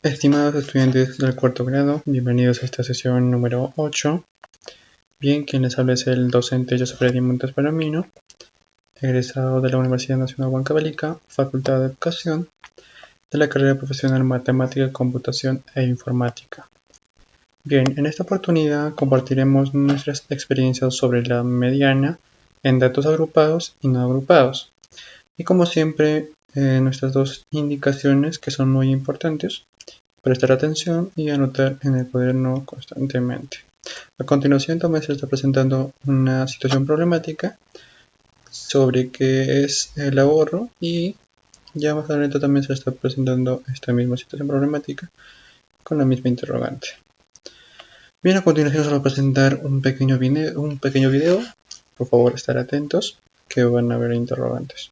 Estimados estudiantes del cuarto grado, bienvenidos a esta sesión número 8. Bien, quien les habla es el docente José Freddy Montes Palomino, egresado de la Universidad Nacional Huancavelica, Facultad de Educación, de la carrera profesional Matemática, Computación e Informática. Bien, en esta oportunidad compartiremos nuestras experiencias sobre la mediana en datos agrupados y no agrupados. Y como siempre, nuestras dos indicaciones que son muy importantes: prestar atención y anotar en el cuaderno constantemente. A continuación también se está presentando una situación problemática sobre qué es el ahorro, y ya más adelante también se está presentando esta misma situación problemática con la misma interrogante. Bien, a continuación se va a presentar un pequeño video. Por favor, estar atentos que van a haber interrogantes.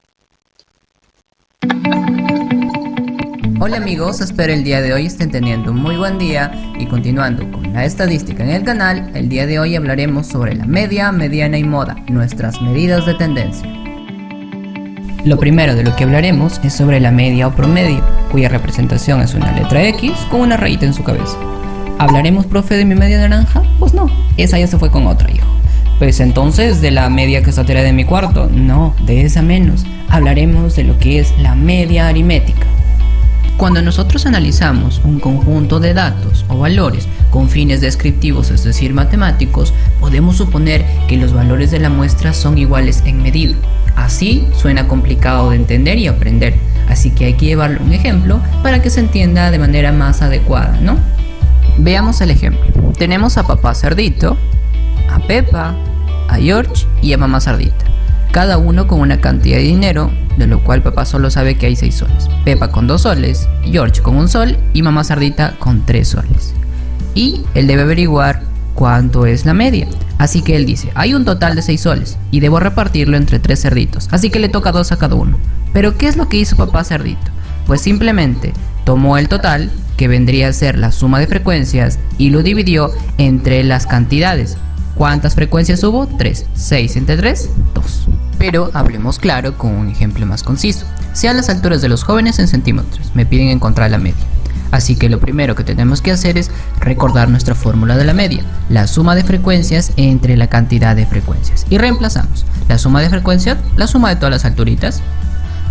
Hola amigos, espero el día de hoy estén teniendo un muy buen día y continuando con la estadística en el canal, el día de hoy hablaremos sobre la media, mediana y moda, nuestras medidas de tendencia. Lo primero de lo que hablaremos es sobre la media o promedio, cuya representación es una letra X con una rayita en su cabeza. ¿Hablaremos, profe, de mi media naranja? Pues no, esa ya se fue con otra, hijo. Pues entonces, ¿de la media que está tirada de mi cuarto? No, de esa menos. Hablaremos de lo que es la media aritmética. Cuando nosotros analizamos un conjunto de datos o valores con fines descriptivos, es decir, matemáticos, podemos suponer que los valores de la muestra son iguales en medida. Así suena complicado de entender y aprender, así que hay que llevarlo a un ejemplo para que se entienda de manera más adecuada, ¿no? Veamos el ejemplo. Tenemos a papá cerdito, a Pepa, a George y a mamá cerdita, cada uno con una cantidad de dinero, de lo cual papá solo sabe que hay 6 soles, Pepa con 2 soles, George con 1 sol y mamá cerdita con 3 soles. Y él debe averiguar cuánto es la media. Así que él dice, hay un total de 6 soles y debo repartirlo entre 3 cerditos, así que le toca 2 a cada uno. Pero ¿qué es lo que hizo papá cerdito? Pues simplemente tomó el total, que vendría a ser la suma de frecuencias, y lo dividió entre las cantidades. ¿Cuántas frecuencias hubo? 3. 6 entre 3, 2. Pero hablemos claro con un ejemplo más conciso. Sean las alturas de los jóvenes en centímetros. Me piden encontrar la media. Así que lo primero que tenemos que hacer es recordar nuestra fórmula de la media. La suma de frecuencias entre la cantidad de frecuencias. Y reemplazamos la suma de frecuencias, la suma de todas las alturitas,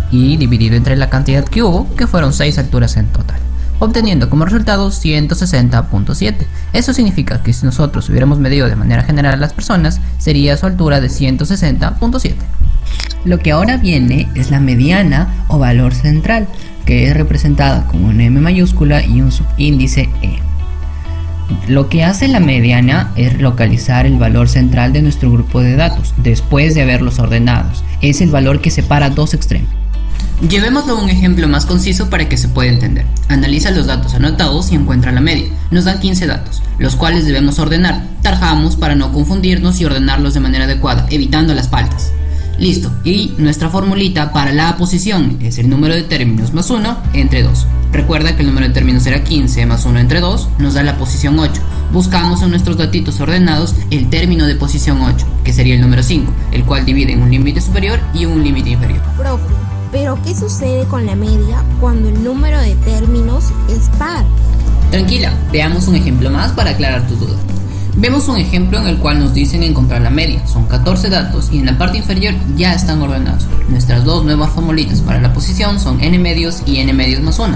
y dividido entre la cantidad que hubo, que fueron 6 alturas en total, obteniendo como resultado 160.7. Eso significa que si nosotros hubiéramos medido de manera general a las personas, sería su altura de 160.7. Lo que ahora viene es la mediana o valor central, que es representada con una M mayúscula y un subíndice E. Lo que hace la mediana es localizar el valor central de nuestro grupo de datos, después de haberlos ordenados. Es el valor que separa dos extremos. Llevémoslo a un ejemplo más conciso para que se pueda entender. Analiza los datos anotados y encuentra la media. Nos dan 15 datos, los cuales debemos ordenar. Tarjamos para no confundirnos y ordenarlos de manera adecuada, evitando las faltas. Listo, y nuestra formulita para la posición es el número de términos más 1 entre 2. Recuerda que el número de términos era 15 más 1 entre 2, nos da la posición 8. Buscamos en nuestros datitos ordenados el término de posición 8, que sería el número 5, el cual divide en un límite superior y un límite inferior. Profe, ¿pero qué sucede con la media cuando el número de términos es par? Tranquila, veamos un ejemplo más para aclarar tus dudas. Vemos un ejemplo en el cual nos dicen encontrar la media. Son 14 datos y en la parte inferior ya están ordenados. Nuestras dos nuevas formulitas para la posición son n medios y n medios más 1.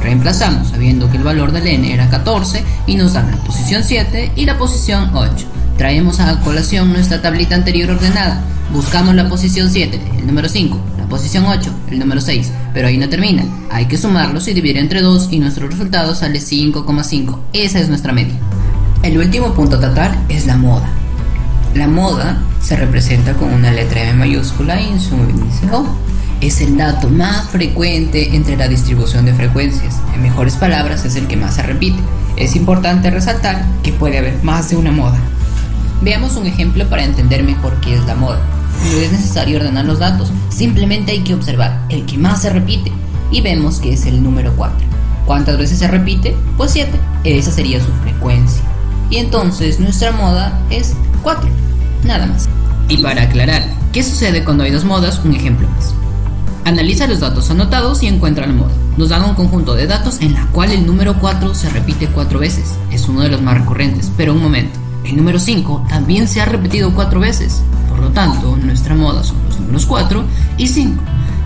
Reemplazamos sabiendo que el valor del n era 14 y nos dan la posición 7 y la posición 8. Traemos a colación nuestra tablita anterior ordenada. Buscamos la posición 7, el número 5, la posición 8, el número 6, pero ahí no termina. Hay que sumarlos y dividir entre 2 y nuestro resultado sale 5,5. Esa es nuestra media. El último punto a tratar es la moda. La moda se representa con una letra M mayúscula y su índice O. Es el dato más frecuente entre la distribución de frecuencias. En mejores palabras, es el que más se repite. Es importante resaltar que puede haber más de una moda. Veamos un ejemplo para entender mejor qué es la moda. No es necesario ordenar los datos, simplemente hay que observar el que más se repite y vemos que es el número 4. ¿Cuántas veces se repite? Pues 7. Esa sería su frecuencia. Y entonces nuestra moda es 4, nada más. Y para aclarar qué sucede cuando hay dos modas, un ejemplo más. Analiza los datos anotados y encuentra la moda. Nos dan un conjunto de datos en la cual el número 4 se repite 4 veces. Es uno de los más recurrentes, pero un momento. El número 5 también se ha repetido 4 veces. Por lo tanto, nuestra moda son los números 4 y 5.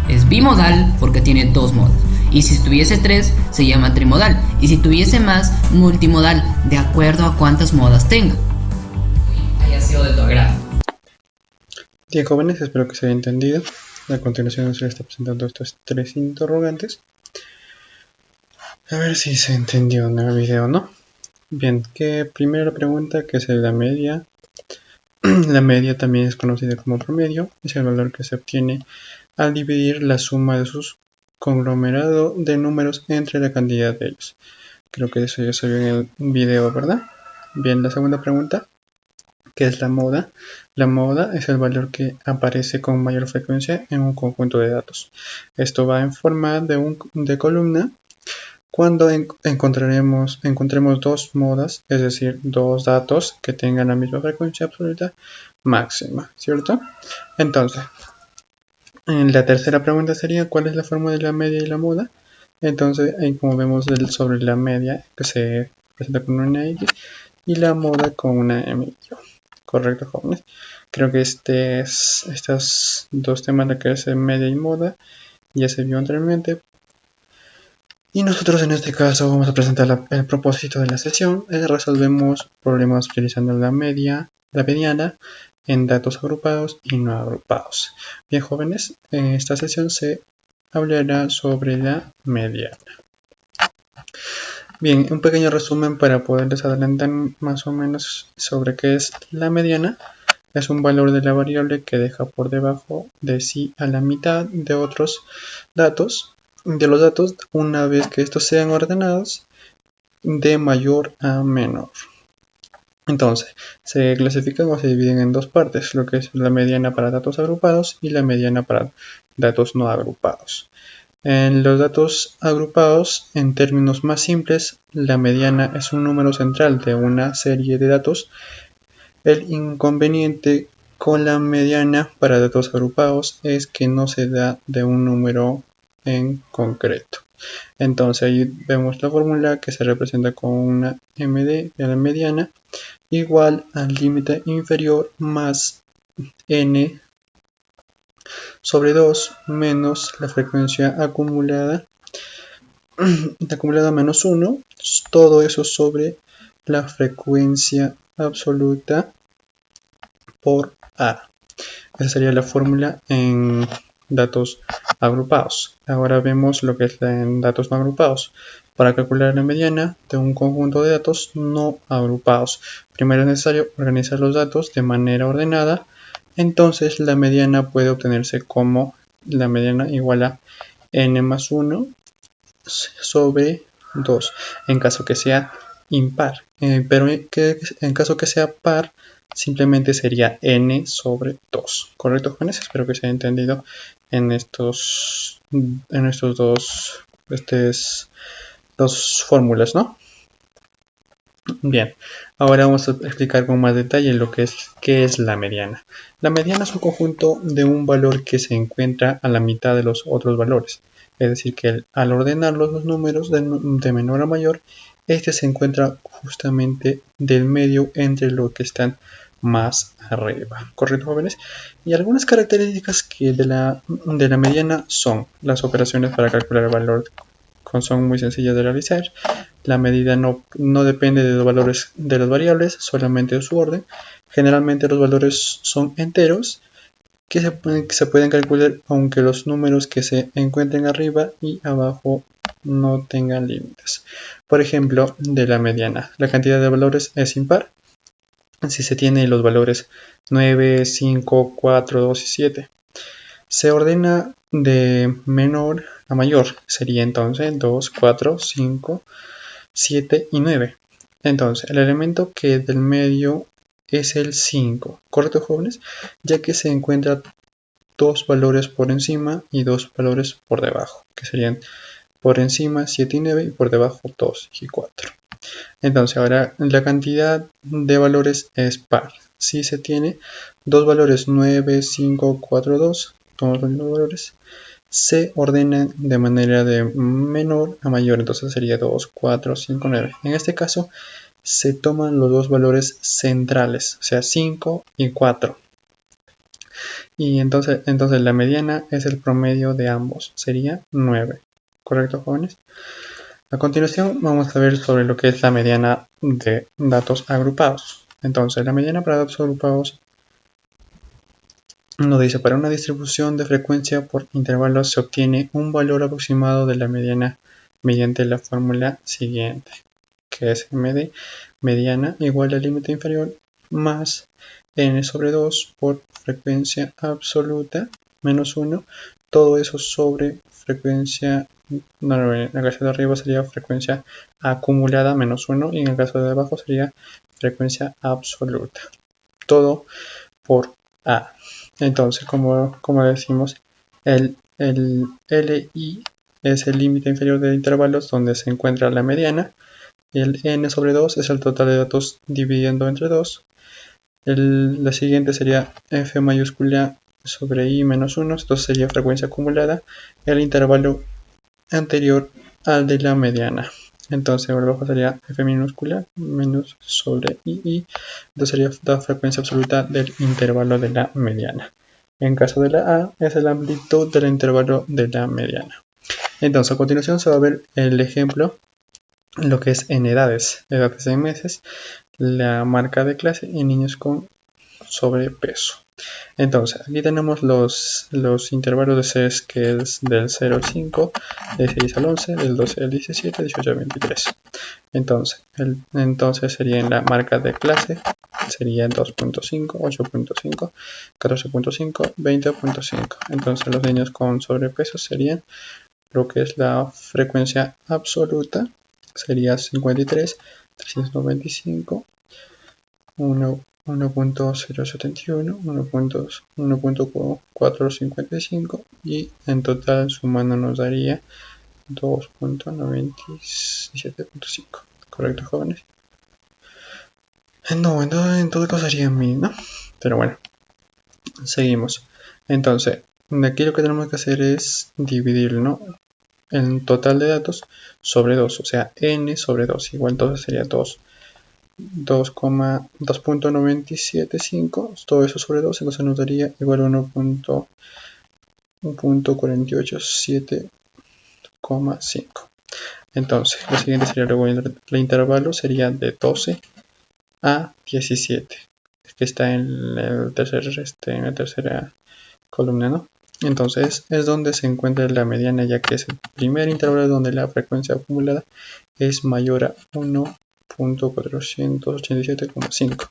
Es bimodal porque tiene 2 modas. Y si tuviese 3, se llama trimodal. Y si tuviese más, multimodal, de acuerdo a cuántas modas tenga. Haya sido de tu agrado. Bien, jóvenes, espero que se haya entendido. A continuación se les está presentando estos 3 interrogantes. A ver si se entendió en el video o no. Bien, que primera pregunta, ¿qué es la media? La media también es conocida como promedio. Es el valor que se obtiene al dividir la suma de sus conglomerado de números entre la cantidad de ellos. Creo que eso ya se vio en el video, ¿verdad? Bien, la segunda pregunta, ¿qué es la moda? La moda es el valor que aparece con mayor frecuencia en un conjunto de datos. Esto va en forma de columna cuando encontremos dos modas, es decir, dos datos que tengan la misma frecuencia absoluta máxima, ¿cierto? Entonces, la tercera pregunta sería, ¿cuál es la forma de la media y la moda? Entonces, ahí como vemos sobre la media, que se presenta con una X, y la moda con una M. Correcto, jóvenes. Creo que estos dos temas, la que es media y moda, ya se vio anteriormente. Y nosotros en este caso vamos a presentar el propósito de la sesión. Resolvemos problemas utilizando la media, la mediana, en datos agrupados y no agrupados. Bien, jóvenes, en esta sesión se hablará sobre la mediana. Bien, un pequeño resumen para poderles adelantar más o menos sobre qué es la mediana. Es un valor de la variable que deja por debajo de sí a la mitad de otros datos, una vez que estos sean ordenados de mayor a menor. Entonces, se clasifican o se dividen en dos partes, lo que es la mediana para datos agrupados y la mediana para datos no agrupados. En los datos agrupados, en términos más simples, la mediana es un número central de una serie de datos. El inconveniente con la mediana para datos agrupados es que no se da de un número en concreto. Entonces ahí vemos la fórmula que se representa con una MD de la mediana igual al límite inferior más n sobre 2 menos la frecuencia acumulada menos 1, todo eso sobre la frecuencia absoluta por A. Esa sería la fórmula en datos agrupados. Ahora vemos lo que es en datos no agrupados. Para calcular la mediana de un conjunto de datos no agrupados, primero es necesario organizar los datos de manera ordenada. Entonces la mediana puede obtenerse como la mediana igual a n más 1 sobre 2 en caso que sea impar, pero en caso que sea par simplemente sería n sobre 2. ¿Correcto, jóvenes? Espero que se haya entendido en estos dos fórmulas, ¿no? Bien, ahora vamos a explicar con más detalle qué es la mediana. La mediana es un conjunto de un valor que se encuentra a la mitad de los otros valores. Es decir, que al ordenar los números de menor a mayor, este se encuentra justamente del medio entre los que están más arriba. ¿Correcto, jóvenes? Y algunas características de la mediana son las operaciones para calcular el valor son muy sencillas de realizar. La medida no depende de los valores de las variables, solamente de su orden. Generalmente los valores son enteros que se pueden calcular aunque los números que se encuentren arriba y abajo no tengan límites. Por ejemplo, de la mediana, la cantidad de valores es impar si se tiene los valores 9, 5, 4, 2 y 7. Se ordena de menor a mayor, sería entonces 2, 4, 5, 7 y 9. Entonces, el elemento que del medio es el 5, ¿correcto, jóvenes? Ya que se encuentran dos valores por encima y dos valores por debajo, que serían por encima 7 y 9 y por debajo 2 y 4. Entonces, ahora la cantidad de valores es par. Si se tiene dos valores 9, 5, 4, 2, todos los mismos valores, se ordenan de manera de menor a mayor, entonces sería 2, 4, 5, 9. En este caso se toman los dos valores centrales, o sea 5 y 4. Y entonces la mediana es el promedio de ambos, sería 9. ¿Correcto, jóvenes? A continuación vamos a ver sobre lo que es la mediana de datos agrupados. Entonces la mediana para datos agrupados nos dice: para una distribución de frecuencia por intervalos se obtiene un valor aproximado de la mediana mediante la fórmula siguiente, que es m de mediana igual al límite inferior más n sobre 2 por frecuencia absoluta menos 1, todo eso sobre frecuencia, no, en el caso de arriba sería frecuencia acumulada menos 1 y en el caso de abajo sería frecuencia absoluta, todo por a. Entonces, como decimos, el LI es el límite inferior de intervalos donde se encuentra la mediana. El n sobre 2 es el total de datos dividiendo entre 2. La siguiente sería f mayúscula sobre i menos 1. Esto sería frecuencia acumulada. El intervalo anterior al de la mediana. Entonces, por abajo sería f minúscula menos sobre i. Entonces sería la frecuencia absoluta del intervalo de la mediana. En caso de la a, es la amplitud del intervalo de la mediana. Entonces, a continuación se va a ver el ejemplo, lo que es en edades en meses, la marca de clase en niños con sobrepeso. Entonces, aquí tenemos los intervalos de CES, que es del 0 al 5, del 6 al 11, del 12 al 17, 18 al 23. Entonces sería en la marca de clase, sería 2.5, 8.5, 14.5, 20.5. Entonces los niños con sobrepeso serían lo que es la frecuencia absoluta, sería 53, 395, 1.071, 1.455 y en total sumando nos daría 2.97.5. ¿Correcto, jóvenes? No, en todo caso sería 1000, ¿no? Pero bueno, seguimos. Entonces, de aquí lo que tenemos que hacer es dividir, ¿no?, el total de datos sobre 2, o sea, n sobre 2, igual entonces sería 2.975, todo eso sobre 2, entonces nos daría igual a 1.487,5. Entonces, lo siguiente sería luego el intervalo, sería de 12 a 17, que está en la tercera columna, ¿no? Entonces es donde se encuentra la mediana, ya que es el primer intervalo donde la frecuencia acumulada es mayor a 1.487,5.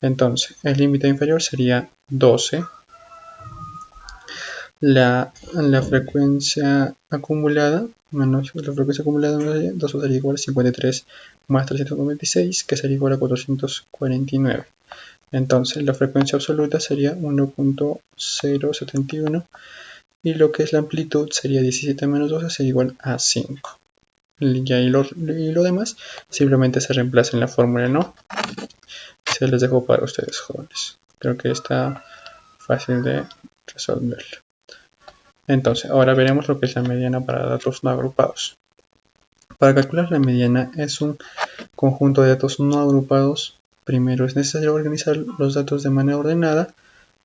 Entonces el límite inferior sería 12. La frecuencia acumulada menos la frecuencia acumulada menos 2 sería igual a 53 más 396, que sería igual a 449. Entonces la frecuencia absoluta sería 1.071 y lo que es la amplitud sería 17 menos 12, sería igual a 5. Y lo demás simplemente se reemplaza en la fórmula, ¿no? Se les dejo para ustedes, jóvenes. Creo que está fácil de resolverlo. Entonces, ahora veremos lo que es la mediana para datos no agrupados. Para calcular la mediana es un conjunto de datos no agrupados. Primero es necesario organizar los datos de manera ordenada.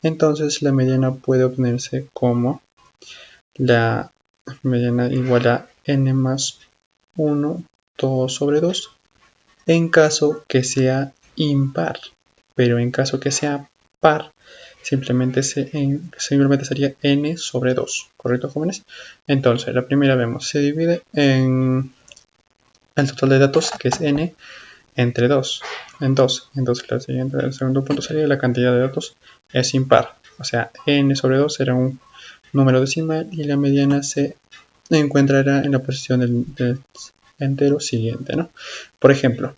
Entonces la mediana puede obtenerse como la mediana igual a n más 1, todo sobre 2, en caso que sea impar. Pero en caso que sea par, simplemente sería n sobre 2. ¿Correcto, jóvenes? Entonces, la primera vemos, se divide en el total de datos, que es n, entre 2, en 2. Entonces el segundo punto sería la cantidad de datos es impar. O sea, n sobre 2 será un número decimal y la mediana se encontrará en la posición del entero siguiente, ¿no? Por ejemplo,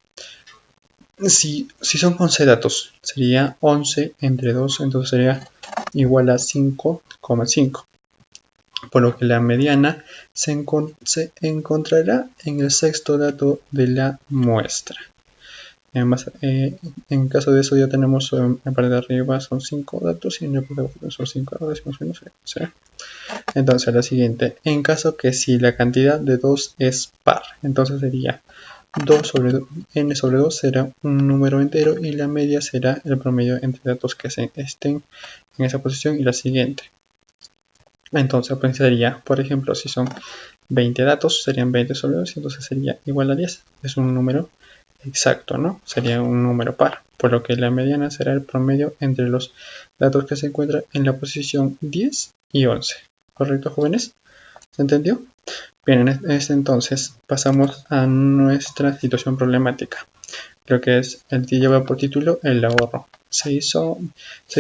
si son 11 datos, sería 11 entre 2, entonces sería igual a 5,5. Por lo que la mediana se encontrará en el sexto dato de la muestra. Además, en caso de eso ya tenemos en la parte de arriba son 5 datos y en la parte de abajo son 5 datos, más o menos, ¿sí? Entonces la siguiente, en caso que si la cantidad de 2 es par, entonces sería 2 sobre n sobre 2 será un número entero y la media será el promedio entre datos que estén en esa posición y la siguiente. Entonces pues sería, por ejemplo, si son 20 datos, serían 20 sobre 2, entonces sería igual a 10. Es un número exacto, ¿no? Sería un número par, por lo que la mediana será el promedio entre los datos que se encuentran en la posición 10 y 11. ¿Correcto, jóvenes? ¿Se entendió? Bien, en este entonces pasamos a nuestra situación problemática, lo que es el que lleva por título el ahorro. Se hizo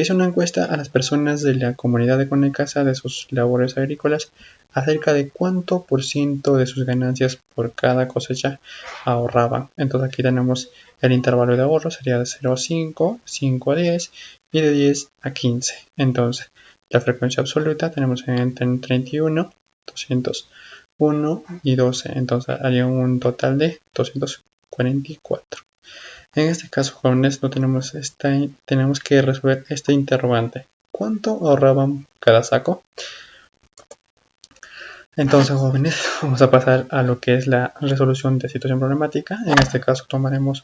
una encuesta a las personas de la comunidad de Conecasa de sus labores agrícolas acerca de cuánto por ciento de sus ganancias por cada cosecha ahorraban. Entonces aquí tenemos el intervalo de ahorro, sería de 0 a 5, 5 a 10 y de 10 a 15. Entonces la frecuencia absoluta tenemos en 31, 201 y 12. Entonces haría un total de 244. En este caso, jóvenes, tenemos que resolver este interrogante. ¿Cuánto ahorraban cada saco? Entonces, jóvenes, vamos a pasar a lo que es la resolución de situación problemática. En este caso tomaremos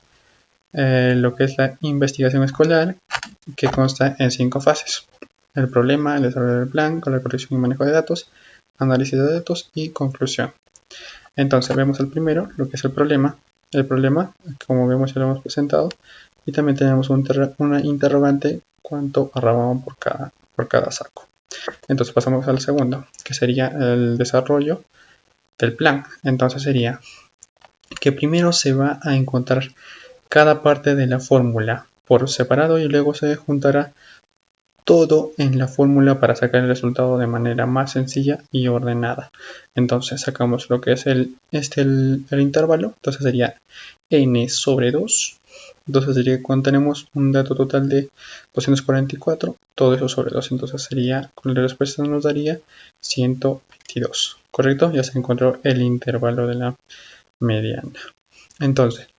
lo que es la investigación escolar, que consta en 5 fases. El problema, el desarrollo del plan, con la corrección y manejo de datos, análisis de datos y conclusión. Entonces vemos el primero, lo que es el problema. El problema, como vemos, ya lo hemos presentado. Y también tenemos una interrogante, cuánto ahorraban por cada saco. Entonces pasamos al segundo, que sería el desarrollo del plan. Entonces sería que primero se va a encontrar cada parte de la fórmula por separado y luego se juntará todo en la fórmula para sacar el resultado de manera más sencilla y ordenada. Entonces sacamos lo que es el intervalo, entonces sería n sobre 2. Entonces sería cuando tenemos un dato total de 244, todo eso sobre 2, entonces sería, con la respuesta nos daría 122, ¿correcto? Ya se encontró el intervalo de la mediana. Entonces,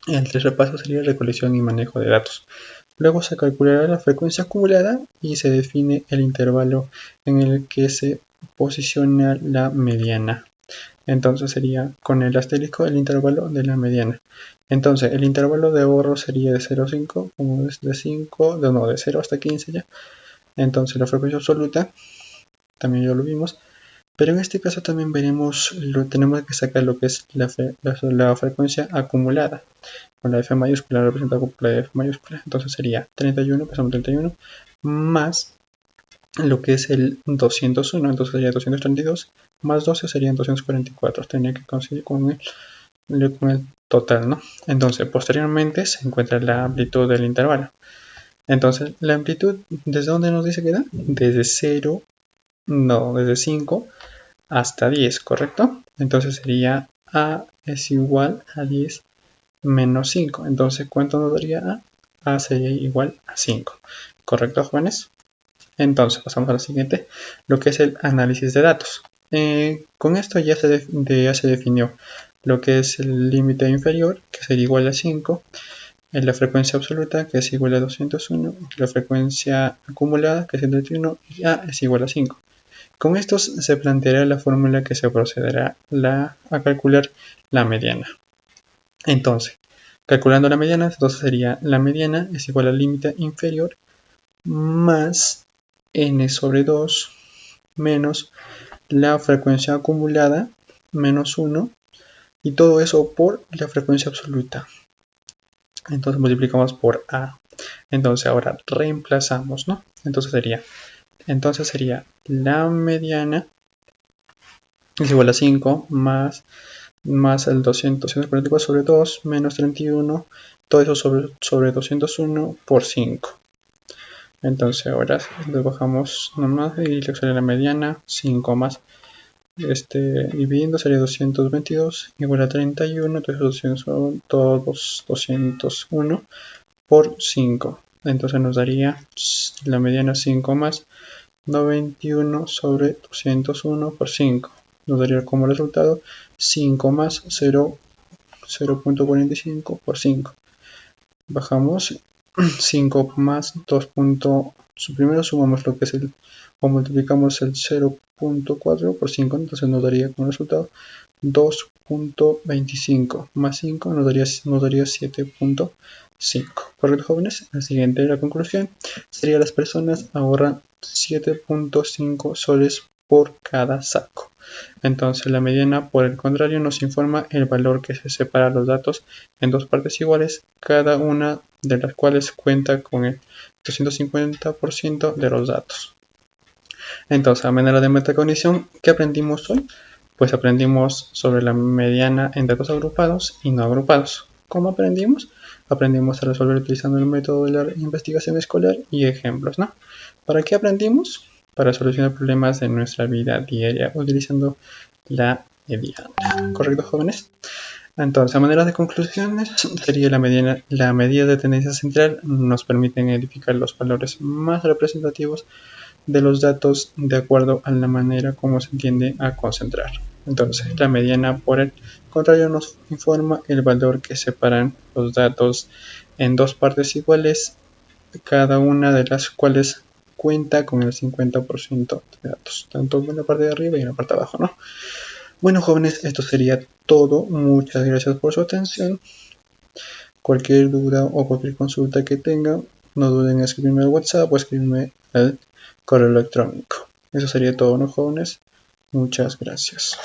el tercer paso sería recolección y manejo de datos. Luego se calculará la frecuencia acumulada y se define el intervalo en el que se posiciona la mediana. Entonces sería con el asterisco el intervalo de la mediana. Entonces el intervalo de ahorro sería de 0 a 5, como es de 0 hasta 15 ya. Entonces la frecuencia absoluta, también ya lo vimos. Pero en este caso también tenemos que sacar lo que es la frecuencia acumulada. Con la F mayúscula representada por la F mayúscula. Entonces sería 31, pasamos 31, más lo que es el 201. Entonces sería 232, más 12 serían 244. Tenía que conseguir con el total, ¿no? Entonces posteriormente se encuentra la amplitud del intervalo. Entonces la amplitud, ¿desde dónde nos dice que da? Desde 5 hasta 10, ¿correcto? Entonces sería A es igual a 10 menos 5. Entonces, ¿cuánto nos daría A? A sería igual a 5. ¿Correcto, jóvenes? Entonces, pasamos a la siguiente, lo que es el análisis de datos. Con esto ya se definió lo que es el límite inferior, que sería igual a 5, la frecuencia absoluta, que es igual a 201, la frecuencia acumulada, que es 31, y A es igual a 5. Con estos se planteará la fórmula que se procederá a calcular la mediana. Entonces, calculando la mediana, entonces sería la mediana es igual al límite inferior más n sobre 2 menos la frecuencia acumulada menos 1 y todo eso por la frecuencia absoluta. Entonces multiplicamos por A. Entonces ahora reemplazamos, ¿no? Entonces sería la mediana es igual a 5 más el 244 sobre 2 menos 31, todo eso sobre 201 por 5. Entonces ahora le bajamos nomás y le sale la mediana, 5 más dividiendo sería 222 igual a 31, entonces todos 201 por 5. Entonces nos daría la mediana 5 más 91 sobre 201 por 5. Nos daría como resultado 5 más 0.45 por 5. Bajamos 5 más 2. Primero sumamos lo que es o multiplicamos el 0.4 por 5, entonces nos daría como resultado 2.25 más 5 nos daría 7.5. ¿Correcto, jóvenes? La siguiente, la conclusión, sería las personas ahorran 7.5 soles por cada saco. Entonces la mediana, por el contrario, nos informa el valor que se separa los datos en dos partes iguales, cada una de las cuales cuenta con el 250% de los datos. Entonces, a manera de metacognición, ¿qué aprendimos hoy? Pues aprendimos sobre la mediana en datos agrupados y no agrupados. ¿Cómo aprendimos? Aprendimos a resolver utilizando el método de la investigación escolar y ejemplos, ¿no? ¿Para qué aprendimos? Para solucionar problemas de nuestra vida diaria utilizando la mediana. ¿Correcto, jóvenes? Entonces, a manera de conclusiones, sería la medida de tendencia central nos permiten identificar los valores más representativos de los datos de acuerdo a la manera como se entiende a concentrar. Entonces, la mediana, por el contrario, nos informa el valor que separan los datos en dos partes iguales, cada una de las cuales cuenta con el 50% de datos, tanto en la parte de arriba y en la parte de abajo, ¿no? Bueno, jóvenes, esto sería todo. Muchas gracias por su atención. Cualquier duda o cualquier consulta que tengan, no duden en escribirme al WhatsApp o escribirme al correo electrónico. Eso sería todo, ¿no, jóvenes? Muchas gracias.